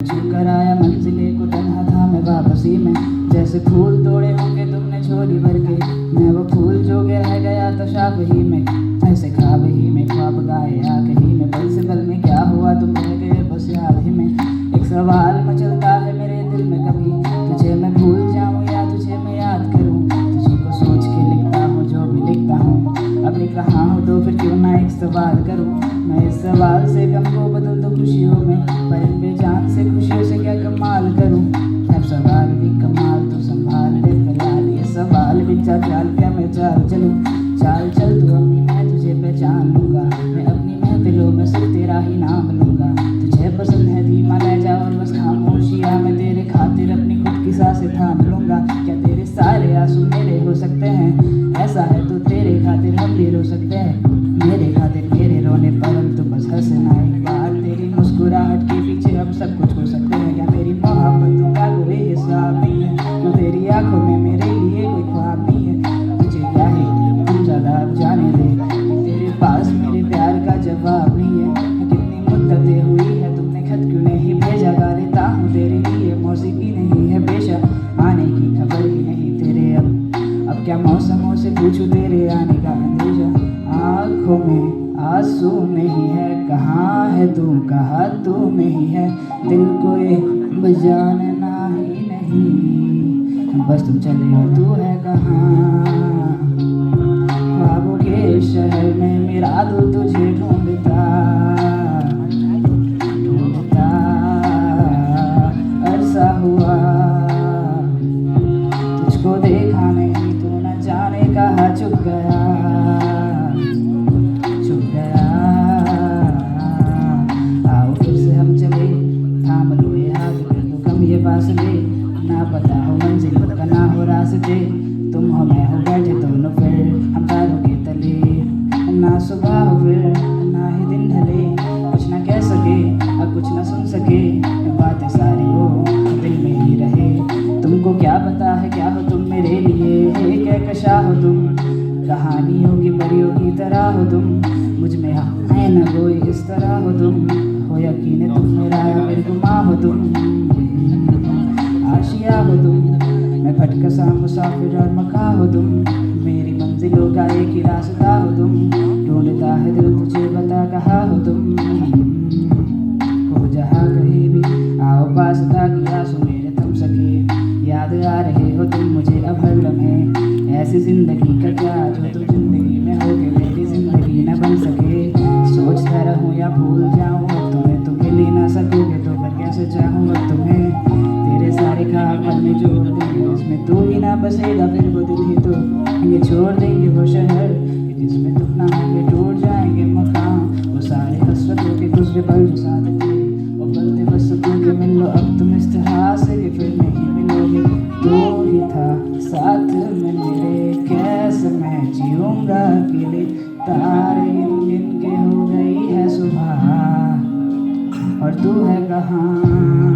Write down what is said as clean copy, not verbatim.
छू कर आया मंजिले को, तन्हा था मैं वापसी में। जैसे फूल तोड़े होंगे तुमने झोली भर के, मैं वो फूल जो के रह गया था शाप ही में। ऐसे ख्वाब ही में ख्वाब गाए आग ही में, पल से पल में क्या हुआ तुम रह गए बस याद ही में। एक सवाल मचलता है मेरे दिल में, कभी तुझे मैं भूल जाऊं या तुझे मैं याद करूं। तुझे को सोच के लिखता हूँ जो भी लिखता हूँ, अब लिख रहा हूँ तो फिर क्यों ना एक सवाल करूं। मैं इस सवाल से गम को बदल दूं खुशियों में, पर इन बेजान से खुशियों से क्या कमाल करूं। अब सवाल भी कमाल तो संभाल ले फिलहाल, ये सवाल भी चाल क्या मैं चाल चलूं। चाल चल तू अपनी, मैं तुझे पहचान लूंगा। मैं अपनी महफिलों में सिर्फ तेरा ही नाम लूंगा। तुझे पसंद है धीमा लहजा और बस खामोशियां, मैं तेरे खातिर अपनी खुद की सांसें थाम लूंगा। क्या तेरे सारे आंसू मेरे हो सकते हैं, ऐसा है तो तेरे खातिर हम भी रो सकते हैं। मेरे खातिर मेरे रोने पर हम तो बस हंसना एक बार, तेरी मुस्कुराहट के पीछे हम सब कुछ हो सकते हैं। क्या मेरी मोहब्बतों का कोई हिसाब नहीं है, क्यों तेरी आंखों में मेरे लिए कोई ख्वाब नहीं है। तुझे क्या है तू ज़्यादा अब जाने दे, कि तेरे पास मेरे प्यार का जवाब नहीं है। कितनी मुद्दतें हुई है तुमने खत क्यों नहीं भेजा, गा लेता हूँ तेरे लिए मौसीकी नहीं है पेशा, आने की खबर ही नहीं तेरे। अब क्या मौसमों से पूछूं तेरे आने का अंदेशा। आँखों में आंसू नहीं है, कहाँ है तू कहाँ तू नहीं है। दिल को ये बजानना ही नहीं, बस तुम चले और तू है कहाँ। ख्वाबों के शहर में मेरा दिल तुझे ढूंढता ढूंढता अरसा हुआ। तुझको देखा नहीं तू न जाने कहाँ छुप गया छुप गया। आओ फिर से हम चले, थाम लो ये हाथ कर दो कम ये फासले। ना पता हो मंजिल का ना हो रास्ते, तुम हो मैं हो बैठे दोनों फिर हम तारों के तले। ना सुबह हो फिर ना ही दिन ढले, कुछ ना कह सके और कुछ ना सुन सके, बातें सारी वो दिल में ही रहे। तुमको क्या पता है क्या हो तुम मेरे लिए, एक कहकशा हो तुम, कहानियों की परियों की तरह हो तुम। मुझ में है न कोई इस तरह हो तुम, हो यकीन है तुम मेरा या मेरी गुमा हो तुम। आशिया हो तुम, मैं भटकसा मुसाफिर और मका हो तुम, मेरी मंजिलों का एक ही रास्ता हो तुम। ढूंढता है दिल तुझे बता कहाँ हो तुम, हो जहाँ कहीं भी आओ पास ताकि आंसू मेरे थम सके। याद आ रहे हो तुम मुझे अब हर लम्हे, ऐसी जिंदगी का क्या जो तुम जिंदगी में हो के मेरी जिंदगी न बन सके। सोचता रहूं या भूल जाऊं अब तुम्हें, तुम मिल ही ना सकोगे तो मैं कैसे चाहूँ अब तुम्हें। तेरे सारे ख्वाब पल में जोड़ देंगे, इसमें तू ही ना बसेगा फिर वो दिल ही तो ये छोड़ देंगे वो शहर, जिसमें तुम ना होंगे टूट जाएंगे मकान। वो सारे हसरतों के गुजरे पल जो साथ थे, वो पलते बस सुकून के मिल लो अब तुम इस तरह से कि फिर नहीं मिलोगे। तू ही था साथ में मेरे, कैसे मैं जीऊंगा अकेले। तारे गिन गिन के हो गई है सुबह और तू है कहाँ।